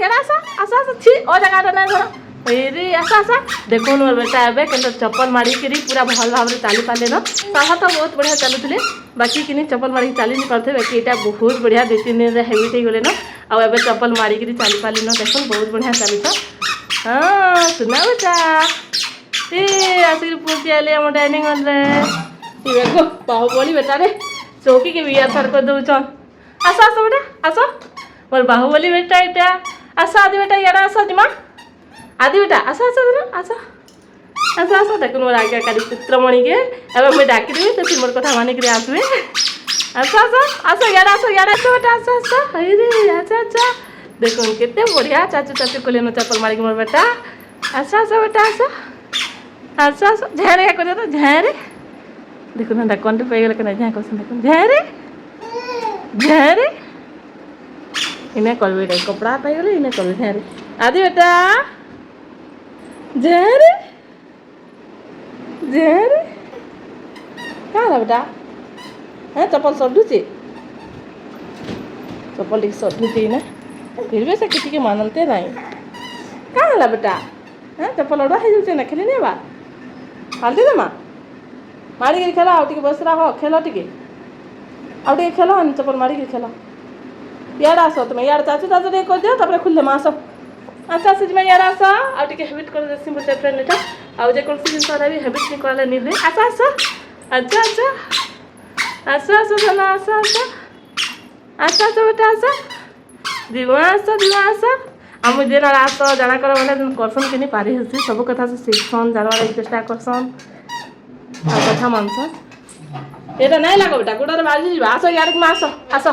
यार आस छी ओ जगह ना धर रे आस देखो मोर बेटा एबे केन चप्पल मारी करी पूरा भल भाव रे चाली पाले न साहा तो बहुत बढ़िया चलुले बाकी किनी चप्पल मारी चाली नहीं करथे बाकी एटा बहुत बढ़िया 2-3 दिन रे हैबिट हो गले न आ एबे चप्पल मारी करी चाली पाले न देखो बहुत बढ़िया चली छ हां सुना बेटा ए आसिर पूछी आले हम डाइनिंग हॉल रे ई देखो बाहुबली बेटा रे चौकी के बिया थर कर दउ छ आस बेटा आस मोर बाहुबली बेटा एटा आस आदि बेटा यार आस दिमा आदि बेटा आस देखो मोर आगे काली चित्रमणि के अब मैं डाकी देबी तो मोर कथा माने के आसबे आस यार बेटा आस अरे अच्छा देखो केते बढ़िया चाचू कोले न चप्पल मारी के मोर बेटा आस बेटा आस झारे को दे तो झारे देखो ना कौन पे गेल के ना झा को देखो झारे इने करबे रे कपड़ा पाई गेले इने करबे झारे आदि बेटा झारे क्या है बेटा है चप्पल सडुची चप्पल सडुची ना फिर भी से किसी के मानते नहीं क्या है बेटा है चप्पल अड़ा है जो ना खेले नहीं बा फालते ना माँ मारी के खेला आउटी के बस रहा खेलो टिके आउटी के खेलो चप्पल मारी के खेलो यार आसो तुम्हें यार चाचू नहीं कर दियो तब खुले माँ आसो अच्छा से मैं यार आस आउ टे हेबिट कर देसी मोटे फ्रेंड एटा आउ जे कौन जिन भी हेबिट नहीं कराले नहीं हुए आस अच्छा धना आस बेटा आस दिवा आम जेन आस जाना कर मैंने करसन कि पारी हसी सब कथा से शिखसन जानवर चेष्टा करसन कथा मानसन एटा नहीं लागो बेटा गोटे बाहरी आस यार आस